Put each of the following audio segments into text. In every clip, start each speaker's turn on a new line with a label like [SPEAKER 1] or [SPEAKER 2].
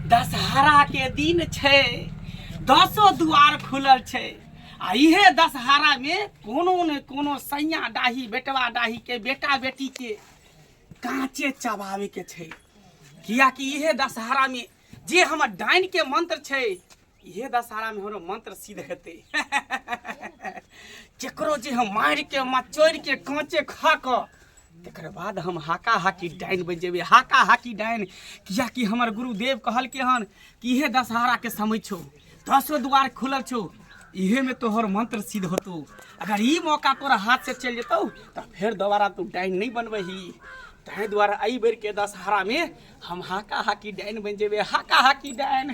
[SPEAKER 1] दशहरा के दिन छे, 10 दुआर खुलल छे। आ इहे दशहरा में कोनो ने कोनो सैया डाही बेटवा डाही के बेटा बेटी के कांचे चबावे के छे। किया कि इहे दशहरा में जे हमर डाइन के मंत्र छे, इहे दशहरा में हमरो मंत्र सिद्ध हेते। केकरो जे हम मार के मचोड़ के कांचे खा क तकर बाद हम हाका हाकी डाइन बन जेबे। हाका हाकी डाइन किया कि हमर गुरुदेव कहल के हन कि इहे दशहरा के समय छो, 10 द्वार खुलल छो, इहे में तोहर मंत्र सिद्ध होतो। अगर ई मौका तोरा हाथ से चल जेतौ तो फिर दोबारा तू डाइन नहीं बनबही। ताहि द्वारा आई बेर के दशहरा में हम हाका हाकी डाइन बन जेबे। हाका हाकी डाइन।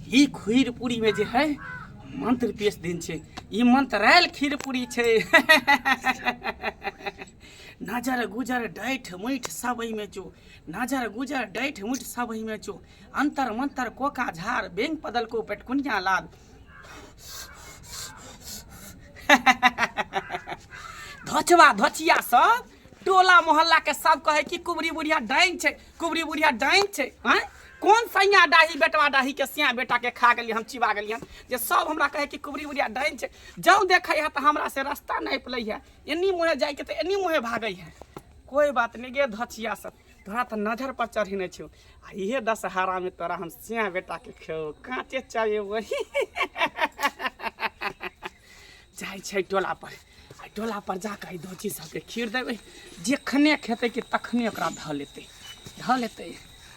[SPEAKER 1] ई खीर पूरी में जे है मंत्र पेश दिन छे, ई मंत्रायल खीर पूरी छे। नजर गुजर डैठ मुठ सब में चो, नजर गुजर डैठ मुठ सब में चो, अंतर मंतर कोका झार बेंग पदल को पेटकुनिया लाद। धोचवा धोचिया सब टोला मोहल्ला के सब कहे कि कुबरी बुढ़िया डाइन छे, कुबरी बुढ़िया डाइन छे। हैं कौन सैया डाही बेटवा डाही के सिया बेटा के खा गली हम चिबा गली हम, जे सब हमरा कहे कि कुबरी बुढ़िया डाइन छे। जौ देखे है तो हमरा से रास्ता नहीं पलै है, एनी मुहे जाए के तो एनी मुहे भागै है। कोई बात नहीं गे धचिया सब, तोरा तो नजर पर चढ़ी नहीं छो। आ इहे दशहरा में तोरा हम सिया बेटा के खेओ कांचे चाहे वही। जाय छै टोला पर, टोला पर जाके धोची सबके खीर देबै, जेखने खेते कि तखने ओकरा ध लेते।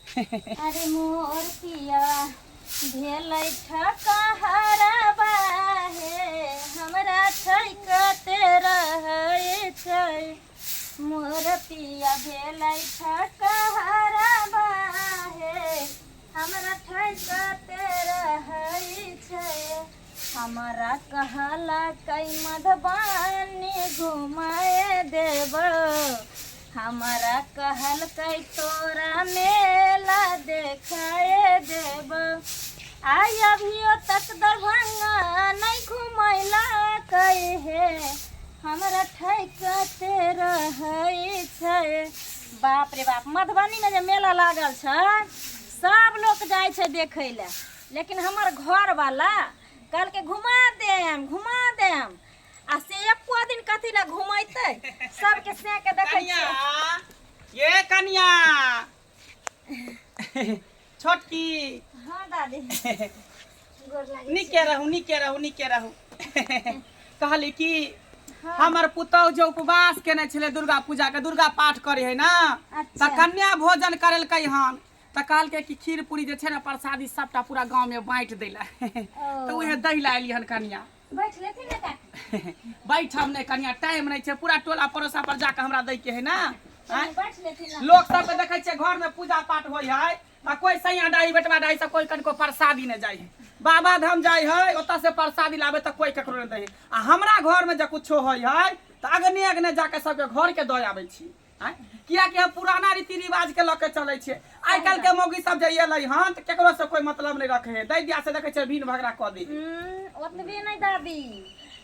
[SPEAKER 2] अरे मोर पिया भेलै ठकहरबा हे, हमरा ठकते रहै छै। मोर पिया भेलै ठकहरबा हे, हमरा ठकते रहै छै। हमरा कहला कई मधुबनी घुमाए देब, हमरा कहल कई तोरा मेला देखाए देब। आई अभियो तक दरभंगा नहीं घुमैला कई हे, हमरा ठकते रहै छै। बाप रे बाप, मधुबनी में जे मेला लागल छै सब लोग जाय छै देखै ले, लेकिन हमर घर वाला कल के घुमा देम आ से एको दिन कथी ला घुमैते, सबके से के देखै छै।
[SPEAKER 1] ये कन्या छोटकी।
[SPEAKER 2] हां दादी गोर लागे
[SPEAKER 1] निके रहू। कहली कि हमर पुतौ जो उपवास केने छले दुर्गा पूजा के, दुर्गा पाठ करे है ना, त कन्या भोजन करेलकै हन। त कहलकै कि खीर पूरी जे छै ना प्रसादी सबटा पूरा गांव में बांट दैला। तो उहे दै ला एली हन कन्या।
[SPEAKER 2] बैठ लेथिन ना का?
[SPEAKER 1] बैठम नहीं कन्या, टाइम नहीं छे, पूरा टोला पड़ोसा पर जाके हमरा दै के है ना।
[SPEAKER 2] बैठ लेथिन ना।
[SPEAKER 1] लोग सब देखे छे घर में पूजा पाठ होय है, आ कोई सैया डाही बेटवा डाही से कोई कनको प्रसादी न जाय है। बाबा धाम जाय है ओता से प्रसादी लावे त कोई ककरो न दे है। आ हमरा घर में जे कुछो होय है त अगने जाके सबके घर के दय आबै छी। किया कि हम पुराना रीति रिवाज के लके चले छे। आई काल के मौगी सब जे एलै हन त केकरो से कोई मतलब नहीं रखे है, दै दिया से देखे छे भीन भगरा क दे।
[SPEAKER 2] ओतबे नहीं दादी,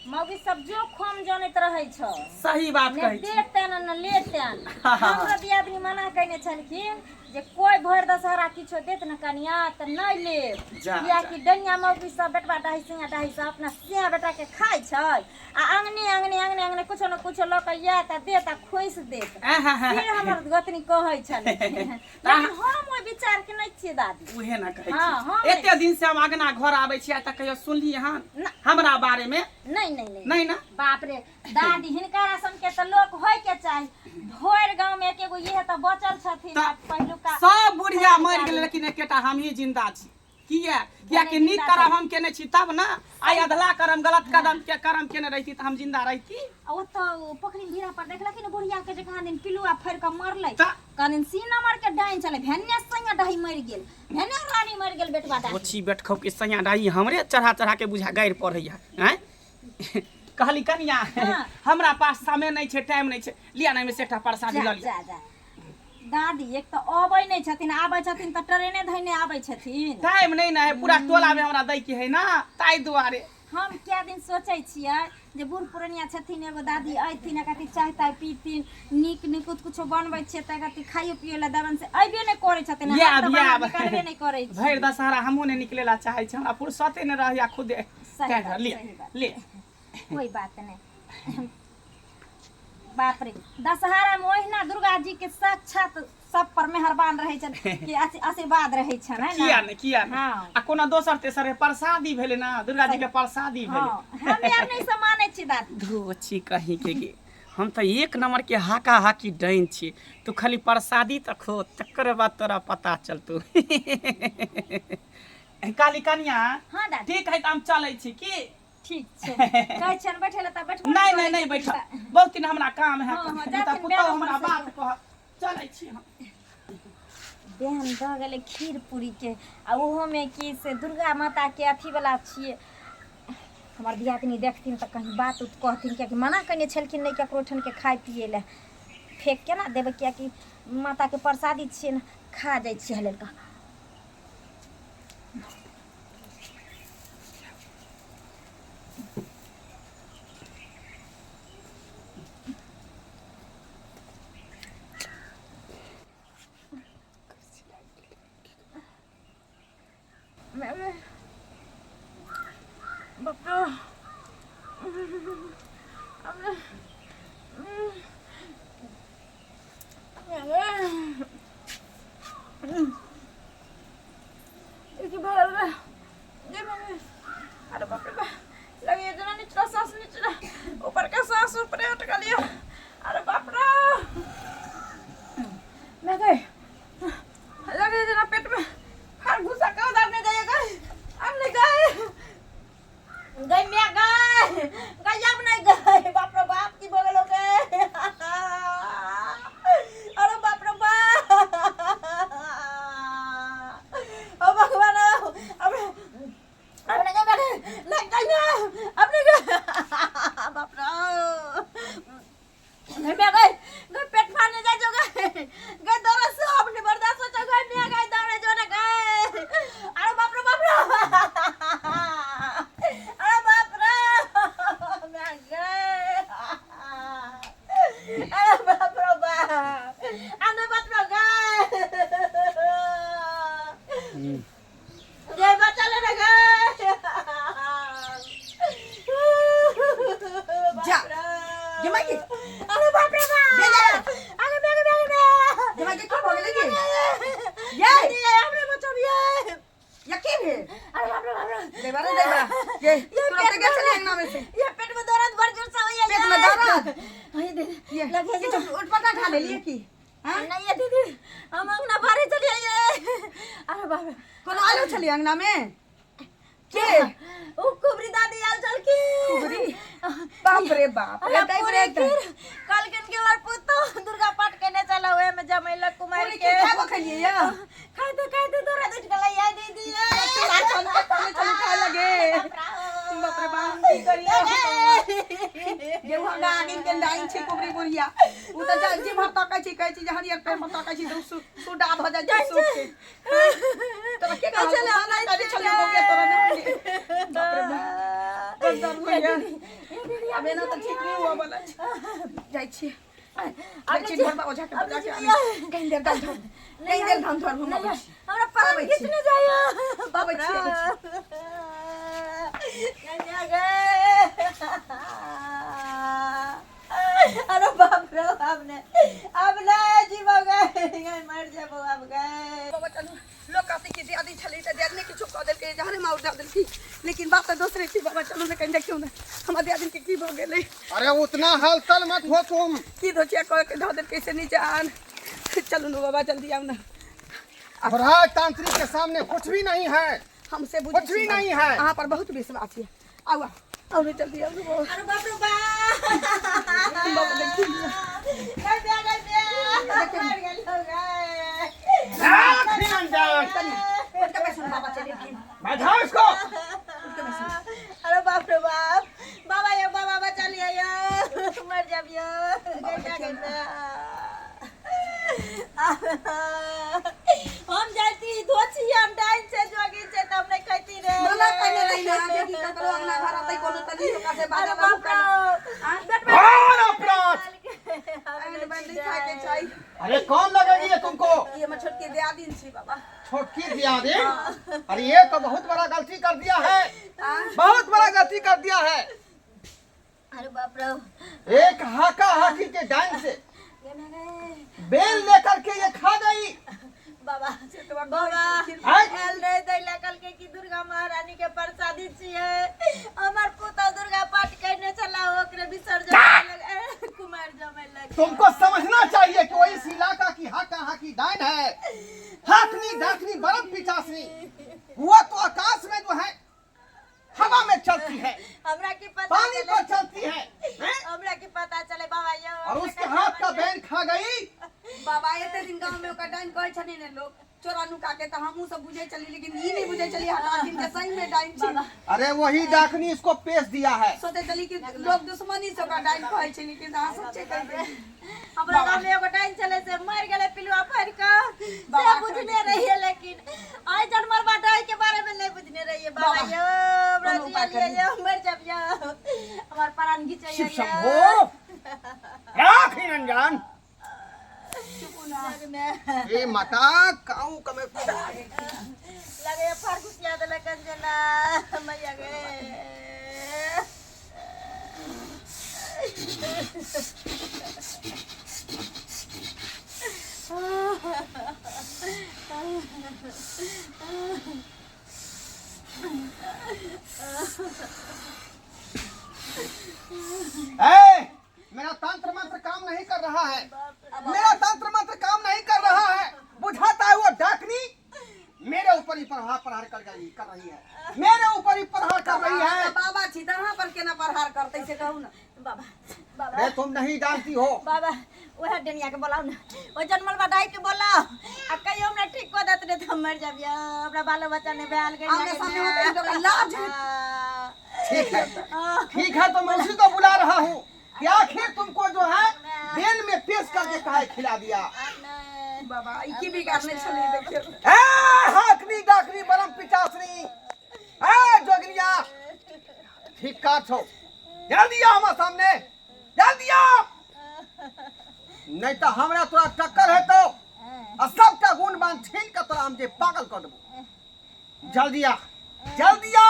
[SPEAKER 2] मौगी सब जो खोम जानत रहै छ।
[SPEAKER 1] सही बात कहि छी।
[SPEAKER 2] देतेन न लेतेन। हमरा दियादनी मना कइने छलखिन जे कोई भर दशहरा किछो देत न कनिया त नहीं ले, किया कि डनिया मौगी सब बेटवा डाही सिंगा डाही सब अपना सिया बेटा के खाय छै, आ अंगने कुछो न कुछो ल के या त दे त खोइस देत। फिर हमर गोतनी कहै छले, लेकिन हम ओइ विचार के नहीं छियै दादी।
[SPEAKER 1] उहे ना कहै छी। एते दिन से हम अगना घर आबै छी, त कहियो सुनली हन हमरा बारे में? नहीं ना।
[SPEAKER 2] बाप रे दादी, हिनकारा सन के त लोग होय के चाही। भोर गांव में एकेगो ये त बचल छथिन। पहिलुका
[SPEAKER 1] सब बुढ़िया मर गेल, लेकिन एकेटा हम ही जिंदा छी। किया कि नीक करम हम केने छी तब ना। आई अधला करम गलत कदम के करम केने रहती त हम जिंदा रहती।
[SPEAKER 2] ओ तो पोखरी भीरा पर देखलखिन बुढ़िया के जे कहां दिन पिलुआ फर के मरलै, कहां सी नंबर के डाइन चले, भेन्ने सैया डाही मर गेल, भेन्ने रानी मर गेल बेटवा डाही।
[SPEAKER 1] ओछी बैठखौ के सैया डाही हमरे चढ़ा के बुझा गायर पड़ैया। हैं कहली कन्या हमरा पास समय नहीं छे, टाइम नहीं छे, लिया ना में से एकटा प्रसादी ल लिया।
[SPEAKER 2] दादी एक तो आबै नहीं छथिन, आबै छथिन त ट्रेने धइने आबै छथिन।
[SPEAKER 1] टाइम नहीं ना है, पूरा टोला में हमरा दै के है ना, ताई दुआरे।
[SPEAKER 2] हम क्या दिन सोचै छियै जे बूढ़ पुरनिया छथिन एगो दादी अइथिन कथी चाय ताय पीथिन नीक नीक कुछ बनबै छियै त कथी खाइयो पियो ला दबन से अइबे नै करै छथिन करबे नै करै छी
[SPEAKER 1] भरि दशहरा हमहूँ नहि निकले ला चाहै छी हमरा फुर्सते नहि रहैया खुदे ले ले
[SPEAKER 2] कोई बात नहीं बाप रे दशहरा में ओहिना दुर्गा जी के साक्षात सब पर मेहरबान रहे छन कि आशीर्वाद रहे छन है ना
[SPEAKER 1] किया
[SPEAKER 2] हाँ।
[SPEAKER 1] आ कोनो दोसर तेसर प्रसादी भेले ना दुर्गा जी के प्रसादी भेले
[SPEAKER 2] हम यार नहीं समाने छी दादी
[SPEAKER 1] धोची कहीं के गे हम तो एक नंबर के हाका हाकी डाइन छी तू खाली प्रसादी तक खो तकर बाद तोरा पता चलतौ काली कन्या
[SPEAKER 2] हां दादी
[SPEAKER 1] ठीक है त हम चलै छी की
[SPEAKER 2] ठीक छै कहै छन बैठेला त बैठ
[SPEAKER 1] नहीं बैठ बहुत दिन हमरा काम है त पुतो हमरा बात कह चलै छी हम
[SPEAKER 2] बेहन द गेले खीर पूरी के आ ओहो में की से दुर्गा माता के अथी वाला छिए हमर दियादनी देखथिन त कहीं बात उत कहथिन कि मना कने छलखिन नहीं ककरो ठन के खाय पिए ले फेक के ना देबे किया कि माता के प्रसादी छिए न खा जाय छी हलेल का बाप अरे बाप रे लगे जना निचला सांस निचला ऊपर का सांस ऊपर हट गया अरे बाप रे मैं गई लगे जना पेट में हर घुसा का उधर नहीं जाएगा अब नहीं गए गई मैं गई अब नहीं गई बाप रे बाप की बगल हो गए अरे बाप रे बाप ओ भगवान अब नहीं गए लग गई अब नहीं गए बाप रे मैं गई पेट फाड़ने जाए जो गए दौरा से अपने बर्दाश्त हो गए मैं गई दौड़े जो ना गए अरे बाप रे अरे बाप रे मैं गए अरे बाप रे अरे बाप रे गए ये बच्चा ले गए जा जमाई अरे बाप रे अरे जमाई के क्या हो गया ये हमने बच्चा भी है यकीन है अरे बाप रे देवा ये तुरंत गया चले अंगना में से ये पेट में दर्द भर जोर से हुई है पेट में दर्द अरे दीदी लगे ये उठ पटा खा ले लिए की हां नहीं है दीदी हम अंगना बाहर चली आई अरे बाप रे कौन आलो चली अंगना में के ओ कुबरी दादी आल चल की कुबरी बाप रे कल के के और पुतो दुर्गा पाठ करने चला हुए में जमैला कुमार के खाबो खलिए या खाई दे तोरा दूध गला या दीदी चल खा लगे बाप रे बाप की करिए ये हमरा आगे के लाइन छे कुबरी बुढ़िया उ त जे भक्ता कहै छी जे हरियर पे भक्ता कहै छी तो सुडा भ जा सुख के तब के कह चले करे चले हो गया तोरा ने बाप रे बाप बंदर भैया दीदी अबे ना तो ठीक नहीं हुआ बोला जाई छी आगे घर में ओझा के बजा के आने कहीं देर धाम धर घुमा हमरा पर कितने जाया बाबा छी कन्या गए अरे बाप रे अब ना जीव गए मर जाबो अब गए बाबा चलो लोग कहते कि दादी छली त दादी ने किछु कह देल के जहरे मार देल की लेकिन बात तो दूसरे थी बाबा चलो ने कहीं देखियो ना हमारे दादी के की हो गेले
[SPEAKER 3] अरे उतना हलचल मत हो तुम
[SPEAKER 1] की दोचिया कह के धो देल कैसे नहीं जान चलो ना बाबा जल्दी आओ ना
[SPEAKER 3] राज तांत्रिक के सामने कुछ भी नहीं है
[SPEAKER 1] हमसे
[SPEAKER 3] कुछ भी नहीं है
[SPEAKER 1] यहाँ पर बहुत विश्वास है आओ आओ जल्दी आओ
[SPEAKER 2] अरे बाप रे बाप
[SPEAKER 1] बाबा देखिए
[SPEAKER 2] गए मर गए लोग
[SPEAKER 1] उनका पैसा बाबा चले
[SPEAKER 3] बैठाओ इसको
[SPEAKER 2] अरे बाप रे बाबा ये बाबा बचा लिया या मर जाबियो हम जाती धोची हम डाइन से जोगी से तब नहीं कहती रे
[SPEAKER 4] मना कइले रही ना बेटी ककरो अंगना घर आतै कोनो तनी ओका से बाजा
[SPEAKER 2] अरे बाप रे
[SPEAKER 3] कौन अपराध?
[SPEAKER 4] अरे बंदी खा के चाहिए
[SPEAKER 3] अरे कौन लगेगी ये तुमको?
[SPEAKER 4] ये मैं छोटकी दे दिन छी बाबा
[SPEAKER 3] छोटकी दियादी? अरे ये तो बहुत बड़ा गलती कर दिया है, बहुत बड़ा गलती कर दिया है।
[SPEAKER 2] अरे बाप रे
[SPEAKER 3] एक हाका हाकी के डांग से बेल लेकर के ये खा गई।
[SPEAKER 2] बाबा बाबा
[SPEAKER 3] आय?
[SPEAKER 2] एल रे दैला कल के की दुर्गा महारानी के प्रसादी छिए हमर पुता दुर्गा पाठ करने चला ओकरे विसर्जन लगे कुमार जमे लगे।
[SPEAKER 3] तुमको समझना चाहिए कि वो इस इलाका की हाका हाकी डाइन है। हाकनी डाकनी बरफ पिचासनी वो तो आकाश में जो है हवा में चलती है,
[SPEAKER 2] हमरा की पता
[SPEAKER 3] पानी पर चलती है,
[SPEAKER 2] हमरा की पता चले बाबा ये
[SPEAKER 3] और उसके हाथ का बैन खा गई।
[SPEAKER 4] बाबा एते दिन गांव में ओका डाइन कहै छनी ने लोग चोरा नुका के त हमहु सब बुझे चली लेकिन ई नहीं बुझे चली हटा दिन के सही में डाइन छी।
[SPEAKER 3] अरे वही डाकनी इसको पेश दिया है।
[SPEAKER 4] सोचे चली कि लोग दुश्मनी से ओका डाइन कहै छै लेकिन हां सच्चे कह दे।
[SPEAKER 2] हमरा गांव में एगो डाइन चले से मर गेले पिलुआ फर का से बुझने रहिए लेकिन आई जनमर बाटाई के बारे में नहीं बुझने रहिए बाबा यो ब्रजिया लिए यो मर जब यो हमार प्राण घिचे
[SPEAKER 3] शिव
[SPEAKER 2] यो
[SPEAKER 3] शंभो राखी रंजन ए माता काऊ कमे
[SPEAKER 2] लगे फार घुसिया दे कंजना मैया गे
[SPEAKER 3] मेरा तंत्र मंत्र काम नहीं कर रहा है, मेरा तंत्र मंत्र काम नहीं कर रहा है। बुझाता है वो डाकनी मेरे ऊपर ही प्रहार कर रही है, मेरे ऊपर ही प्रहार कर रही है।
[SPEAKER 4] बाबा छी तहां पर केना प्रहार करतै से कहू ना
[SPEAKER 2] बाबा बाबा
[SPEAKER 3] अरे तुम नहीं जानती हो।
[SPEAKER 2] बाबा ओहे डनिया के बोलाओ ना ओ जनमल बाटाई के बोलाओ आ कहियो हमरा ठीक को देत रे त मर जाबिया हमरा बालो बच्चा ने बैल के
[SPEAKER 4] आमने सामने होते तो लाज
[SPEAKER 3] ठीक है तो मैं उसी को बुला रहा हूँ कि आखिर तुमको जो है बेल में पेश करके कहा खिला दिया।
[SPEAKER 4] बाबा ई की बिगाड़ने चली देखियो
[SPEAKER 3] हाकनी डाकनी बरम पिचासनी जोगनिया ठीक काट हो जल्दी आओ हमारे सामने जल्दी आओ, नहीं तो हमरा तोरा टक्कर है तो सबका गुण बांध छीन के तोरा हम जे पागल कर देबो। जल्दी आ जल्दी आ।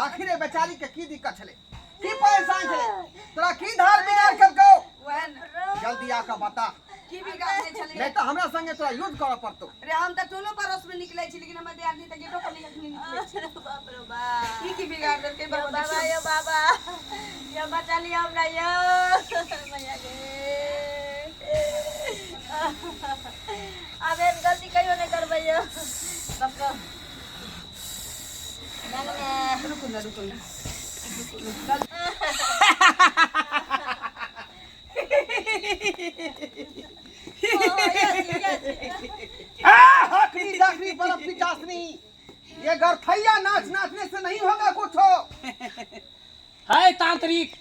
[SPEAKER 3] आखिर बेचारी के की दिक्कत छले की परेशान छले तोरा की धार बिगाड़ करको जल्दी आके बता
[SPEAKER 4] की बिगाड़ने चली।
[SPEAKER 3] नहीं तो हमरा संगे तोरा युद्ध करे पड़तो।
[SPEAKER 4] अरे हम त टोलो परोस में निकलै छी लेकिन हम आदमी त गेटो पर निकलै छी।
[SPEAKER 2] बाप रे बाप
[SPEAKER 4] की बिगाड़ दे के बाबा
[SPEAKER 2] बाबा यो बाबा यो बचा लिया हमरा यो मैया गे अब गलती कहियो नहीं करबै यो बाप
[SPEAKER 4] रुको ना रुको ना
[SPEAKER 3] हाकनी डाकनी बरफ पिचासनी ये गरथैया नाच नाचने से नहीं होगा कुछ हो।
[SPEAKER 1] है तांत्रिक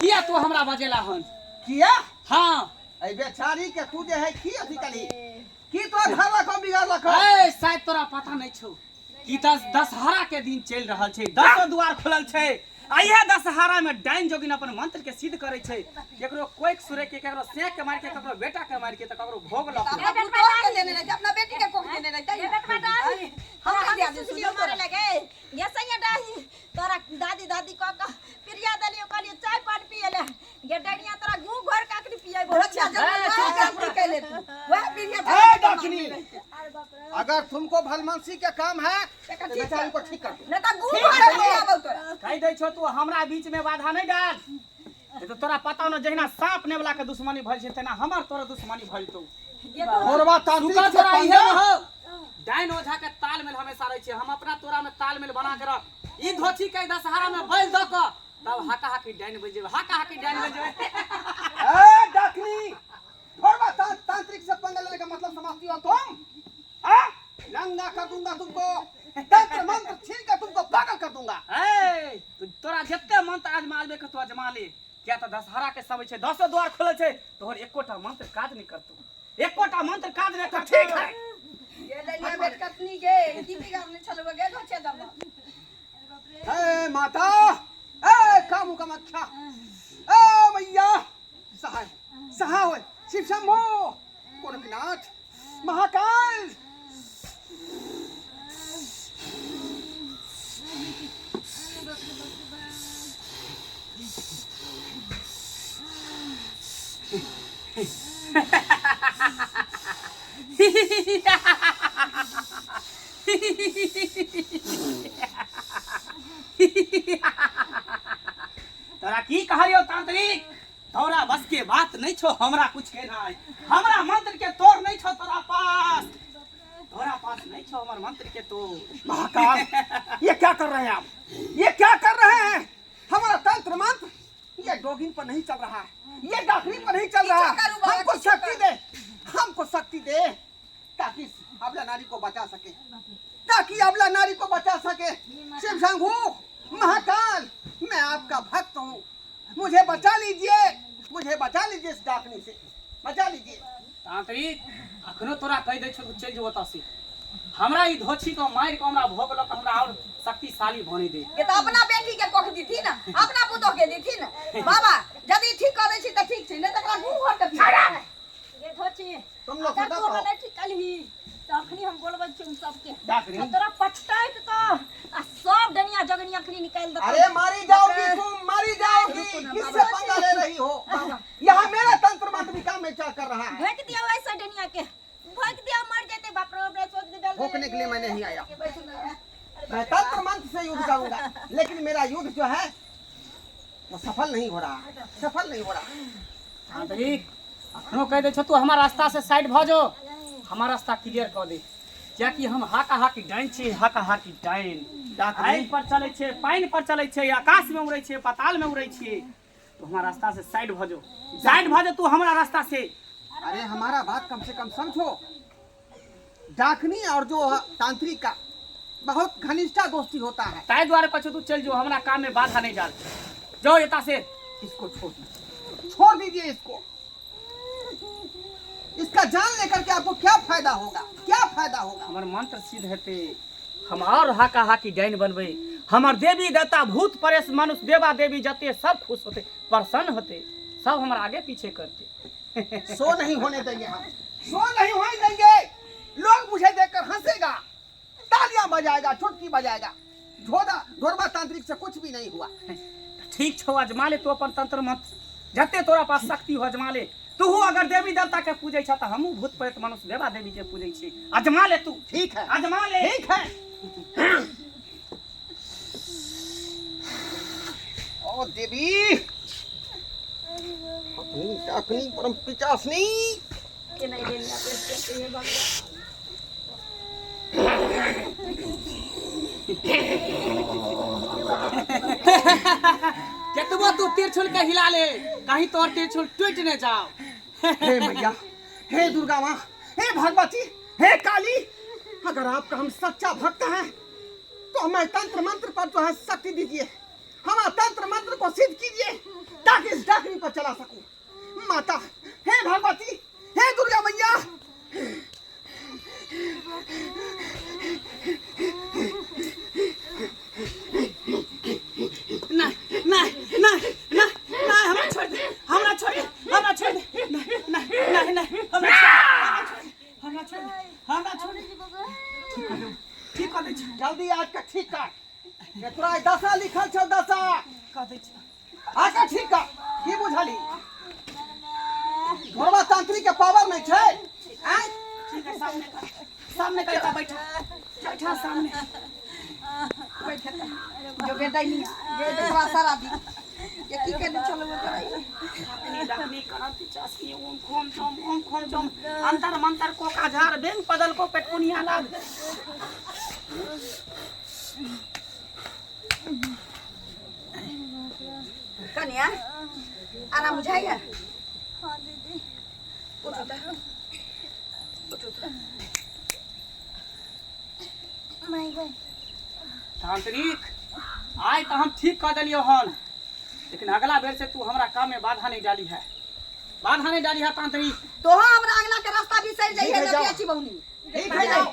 [SPEAKER 1] किया तू हमरा बजेला हन
[SPEAKER 3] किया
[SPEAKER 1] हाँ
[SPEAKER 3] ऐ बेचारी के तू जे है की अथी कली की तो घरवा को बिगाड़ रखो।
[SPEAKER 1] ए शायद तोरा पता नहीं छौ कि दशहरा के दिन चल रहल छै, 10 द्वार खुलल छै। आइए दशहरा में डाइन जोगिन अपन मंत्र के सिद्ध करे छै, केकरो कोई सुरे के केकरो सेक के मार के केकरो बेटा के मार के त केकरो भोग लग
[SPEAKER 4] अपना पुतोह के देने रहे अपना बेटी के कोख देने रहे हम दिया दे सुनियो
[SPEAKER 2] मारे लगे ये सैया डाही तोरा दादी दादी क प्रिया दलियो कहलियो चाय पानी पियले ये डनिया तोरा गू घर काकरी पियै
[SPEAKER 4] रक्षा जरूर के ले तू वह बिरिया
[SPEAKER 3] ए डाकनी अगर तुमको भलमनसी के काम है तो बेचारी को ठीक कर दो।
[SPEAKER 4] न त गू घर में आबौ तो
[SPEAKER 1] कह दे छो तू हमरा बीच में बाधा नहीं डाल। ये तो तोरा पता न जहिना सांप ने वाला के दुश्मनी भइल छै तेना हमर तोरा दुश्मनी भइल तो
[SPEAKER 3] मोरवा तांत्रिक
[SPEAKER 1] सुका
[SPEAKER 3] से
[SPEAKER 1] तोरा इहे
[SPEAKER 3] पंगा
[SPEAKER 1] हो डाइन ओझा के तालमेल हमेशा रहे छै। हम अपना तोरा में तालमेल बना के रख ई धोती के दशहरा में बैल द क तब हाका हाकी डाइन बजे हाका हाकी डाइन बजे।
[SPEAKER 3] ए डाकनी मोरवा तांत्रिक से पंगा लेने का मतलब समझती हो तुम? नंगा कर दूंगा तुमको, तंत्र मंत्र छीन कर तुमको पागल कर दूंगा।
[SPEAKER 1] ए तोरा जत्ते मंत्र आजमाबे के तो आजमा ले क्या तो दशहरा के समय छै 10 द्वार खुलल छै तोहर एकोटा मंत्र काज नहीं करतो, एकोटा मंत्र काज नहीं कर। ठीक है
[SPEAKER 4] ये ले लिया बेट कतनी के की बिगाड़ने चलबे गे धोचे दब
[SPEAKER 3] हे माता, ए कामू का मच्छा, ए मैया, सहाय सहाय होय, शिव शंभो, गोरखनाथ, महाकाल।
[SPEAKER 1] तोरा की कहलियो तांत्रिक, तोरा बस के बात नहीं छो हमरा कुछ कहना है। हमरा मंत्र के तोड़ नहीं छो तोरा पास नहीं छो हमर मंत्र के तो।
[SPEAKER 3] महाकाल, ये क्या कर रहे हैं आप? ये क्या कर रहे हैं? हमारा तंत्र मंत्र ये डोगिन पर नहीं चल रहा है, ये डाकनी पर नहीं चल रहा है। हमको शक्ति दे, हमको शक्ति दे, ताकि अबला नारी को बचा सके, ताकि अबला नारी को बचा सके। शिव शंभू, महाकाल, मैं आपका भक्त हूँ, मुझे बचा लीजिए, मुझे बचा लीजिए इस डाकनी से, बचा लीजिए।
[SPEAKER 1] तांत्रिक अखनो तोरा कह दे छो चल जो ओता से। हमरा ई धोछी को मार के हमरा भोग लो हमरा और शक्तिशाली बने दे।
[SPEAKER 4] ये तो अपना बेटी के कोख दी थी ना, अपना पुतो के दी थी ना। बाबा यदि ठीक कर दै छी त ठीक छै, नै त एकरा गुण घर के
[SPEAKER 2] ये धोची
[SPEAKER 3] तुम लोग
[SPEAKER 2] अगर
[SPEAKER 3] सदा
[SPEAKER 2] तू
[SPEAKER 3] कहो।
[SPEAKER 2] नहीं ठीक कलही तखनी हम बोलबै तुम सबके
[SPEAKER 1] डाकनी।
[SPEAKER 2] आ तोरा पटकाइत तो आ सब डनिया जगनिया खनी निकाल दे।
[SPEAKER 3] अरे मारी जाओगी तुम, मारी जाओगी, किससे पंगा ले रही हो? यहाँ मेरा तंत्र मंत्र काम में क्या कर रहा है?
[SPEAKER 2] फेंक दिया वैसा डनिया के, फेंक दिया मर जाते। बाप रे बाप रे सोच दे डाल।
[SPEAKER 3] भोंकने के लिए मैं नहीं आया, मैं तंत्र मंत्र से युद्ध करूंगा, लेकिन मेरा युद्ध जो है वो सफल नहीं हो रहा, सफल नहीं हो रहा।
[SPEAKER 1] तांत्रिक अखनो कह दे छो तू हमारा रास्ता से साइड भ जो, हमारा रास्ता क्लियर कर दे। क्या कि हम हाका हाकी डाइन छे, हाका हाकी डाइन आगि पर चले छे, पानी पर चले छे, आकाश में उड़े छे, पाताल में उड़े छे। तो हमारा रास्ता से साइड भ जो, साइड भ जो तू हमारा रास्ता से।
[SPEAKER 3] अरे हमारा बात कम से कम समझो, डाकनी और जो तांत्रिक का बहुत घनिष्ठा दोस्ती होता है।
[SPEAKER 1] ताई द्वारे पछो तू चल जो, हमारा काम में बाधा नहीं डाल। जाओ एता से, इसको छोड़ दो,
[SPEAKER 3] छोड़ दीजिए इसको। इसका जान लेकर के आपको क्या फायदा होगा, क्या फायदा होगा?
[SPEAKER 1] हमार मंत्र सिद्ध हेते, हम और हाका हाकी डाइन बनबे। हमार देवी देवता भूत परेश मनुष्य देवा देवी जते सब खुश होते, प्रसन्न होते, सब हमारे आगे पीछे करते।
[SPEAKER 3] सो नहीं होने देंगे हम, सो नहीं होने देंगे। लोग मुझे देखकर हंसेगा, तालियां बजाएगा, चुटकी बजाएगा। ढोरबा तांत्रिक से कुछ भी नहीं हुआ।
[SPEAKER 1] ठीक छो, अजमा ले तू अपन तंत्र मंत्र, जते तोरा पास शक्ति हो अजमा ले। तू अगर देवी देवता के पूजे छ त हमहू भूत प्रेत मनुष्य देवा देवी के पूजे छी। अजमा ले तू।
[SPEAKER 3] ठीक है,
[SPEAKER 1] अजमा ले।
[SPEAKER 3] ठीक है। ओ देवी, अपनी डाकनी परम पिचासनी,
[SPEAKER 4] के नहीं देना पे ये बात।
[SPEAKER 1] केतबो तू तिरछुल के हिला ले, कहीं तोर तिरछुल टूट न जाओ।
[SPEAKER 3] हे मैया, हे दुर्गा माँ, हे भगवती, हे काली, अगर आपका हम सच्चा भक्त हैं तो हमें तंत्र मंत्र पर जो है शक्ति दीजिए, हमारा तंत्र मंत्र को सिद्ध कीजिए ताकि इस डाकनी पर चला सकूं। माता, हे भगवती, हे दुर्गा मैया।
[SPEAKER 1] नहीं नहीं नहीं नहीं नहीं, हमरा छोड़ दे, हमरा छोड़ दे, हमरा छोड़ दे, नहीं नहीं नहीं नहीं, हमरा छोड़ दे, हमरा छोड़ दे। ठीक कर दे,
[SPEAKER 3] जल्दी आज का ठीक कर। ये तोरा दशा लिखल छौ, दशा
[SPEAKER 1] कर दे।
[SPEAKER 3] आज का ठीक कर। की बुझली? घोरबा तांत्रिक के पावर नहीं छै। आय
[SPEAKER 1] ठीक है, सामने कर, सामने कर, बैठा बैठा सामने।
[SPEAKER 4] जो बेटा नहीं ये थोड़ा सारा दी ये की के चलो वो कराई
[SPEAKER 1] अपनी डकनी करत चासी ओम खोम जम अंतर मंतर को काजार बेन पदल को पेटकुनिया लाग।
[SPEAKER 4] कन्या आना बुझाएगा।
[SPEAKER 2] हां दीदी
[SPEAKER 4] उठो
[SPEAKER 2] माय गॉड।
[SPEAKER 1] तांत्रिक आय तो हम ठीक कर दिलियो हन, लेकिन अगला बेर से तू हमरा काम में बाधा नहीं डाली है, बाधा नहीं डाली है तांत्रिक।
[SPEAKER 4] तो हमरा अगला के रास्ता भी सही जाइए
[SPEAKER 3] ठीक है,
[SPEAKER 4] जब
[SPEAKER 3] जाओ।
[SPEAKER 4] अच्छी बहुनी
[SPEAKER 3] ठीक है, जाओ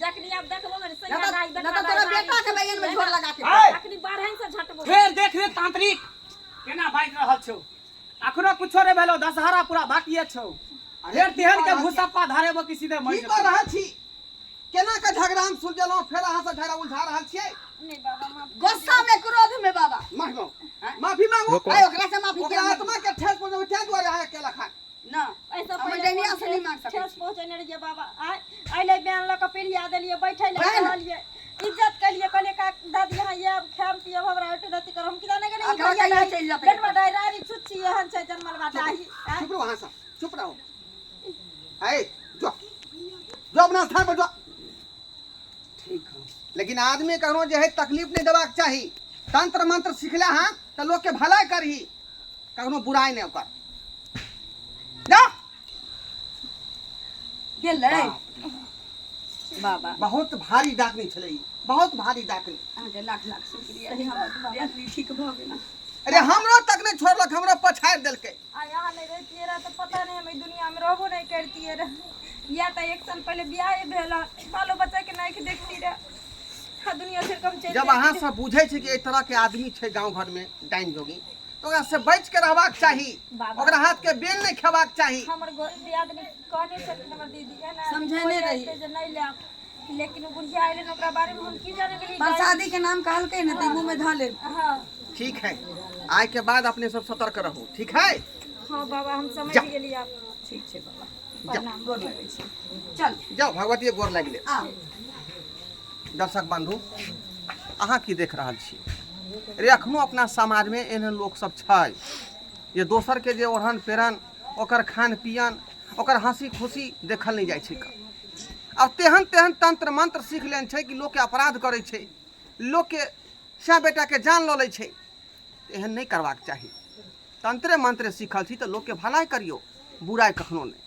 [SPEAKER 2] जखनी अब देखबो रे
[SPEAKER 3] ना
[SPEAKER 2] सैया
[SPEAKER 3] तो-
[SPEAKER 2] दाई
[SPEAKER 3] ना तो तोरा बेटा के बैगन में झोर लगा के
[SPEAKER 1] ए!
[SPEAKER 2] जखनी बारहन से झटबो
[SPEAKER 1] फेर देख रे तांत्रिक केना बाइक रहल छौ अखनो कुछो रे भेलो दशहरा पूरा बाकी छौ फेर तेहन के भूसप्पा धारेबो कि सीधे मर
[SPEAKER 3] की कर रहल छी केना के झगड़ा हम सुलझलौं फेर अहाँ से झगड़ा उलझा रहल छियै
[SPEAKER 2] नहीं बाबा माफ
[SPEAKER 4] गुस्सा में क्रोध में बाबा
[SPEAKER 3] मांगो माफी मांगो
[SPEAKER 4] आय ओकरा से माफी
[SPEAKER 3] ओकरा आत्मा के ठेस पहुंचे त्या द्वारे अहाँ अकेला खा
[SPEAKER 4] ना
[SPEAKER 2] ऐसा
[SPEAKER 4] हम
[SPEAKER 2] पहले
[SPEAKER 4] डैनिया से नहीं मांग सकते
[SPEAKER 2] ठेस पहुंचने रहिए बाबा आइले बयान ल के पिरिया देलिए बैठे ले
[SPEAKER 4] बहन।
[SPEAKER 2] कहलिए इज्जत के लिए कहले का दादी हां ये खाम पियो हमरा हटे दती कर हम किदा नहीं
[SPEAKER 4] अकरा
[SPEAKER 2] करी
[SPEAKER 4] कहिया चल जाते
[SPEAKER 2] पेट में डायरी छुच्छी एहन छै जन्मल बा दाही
[SPEAKER 3] चुप रहो वहां से चुप रहो आए जो जो अपना स्थान पर जो
[SPEAKER 1] ठीक है
[SPEAKER 3] लेकिन आदमी कहो जे है तकलीफ नहीं देबाक चाही तंत्र मंत्र सिखला हां त लोग के भलाई करही कखनो बुराई नहीं ओकर जा
[SPEAKER 4] गेलै बाबा
[SPEAKER 3] बहुत भारी डाकनी छले ई बहुत भारी डाकनी
[SPEAKER 4] अहाँके लाख लाख शुक्रिया हमर आदमी ठीक भ गेल
[SPEAKER 3] अरे हमरो तक नहीं छोड़लक हमरो पछाड़ देलकै
[SPEAKER 2] आ यहाँ नहीं रहती रहा तो पता नहीं हम दुनिया में रहबो नहीं करती रह या तो एक साल पहले ब्याह भेल बालो बच्चा के नहीं देखती रह हाँ दुनिया से कम चल
[SPEAKER 3] जब अहाँ सब बुझे छी कि एहि तरह के आदमी छै गांव घर में डाइन जोगी तो ओकरा से बच के रहबाक चाही
[SPEAKER 2] बाबा।
[SPEAKER 3] ओकरा हाथ के बेल नहीं खेबाक चाही
[SPEAKER 2] हमर आदमी कहने छथिन हमर दीदी है ना
[SPEAKER 4] समझेने रही।
[SPEAKER 2] जे नहीं ले लेकिन वो बुढ़िया आइले न ओकरा बारे में हम की जाने गेली
[SPEAKER 4] प्रसादी के नाम कहलकै न त मुंह में ध ले
[SPEAKER 2] हाँ
[SPEAKER 3] ठीक है आज के बाद अपने सब सतर्क रहो ठीक है
[SPEAKER 2] हाँ बाबा हम समझ
[SPEAKER 3] जा।
[SPEAKER 2] गेली आप ठीक छै बाबा प्रणाम गोर लगै छी
[SPEAKER 4] चल
[SPEAKER 3] जाओ भगवती गोर लागि ले
[SPEAKER 4] आ
[SPEAKER 3] दर्शक बंधु अहाँ की देख रहल छी रे अखनो अपना समाज में एहन लोग सब छै ये दोसर के जे ओढ़न पेरन ओकर खान पियन ओकर हंसी खुशी देखल नहीं जाइ छै अब तेहन तेहन तंत्र मंत्र सीख लेन छै कि लोग के अपराध करे छै लोग के से बेटा के जान ल लै छै एहन नहीं करबाक चाही तंत्रे मंत्र सीखल छी तो लोग के भलाई करियो बुराई कखनो नहीं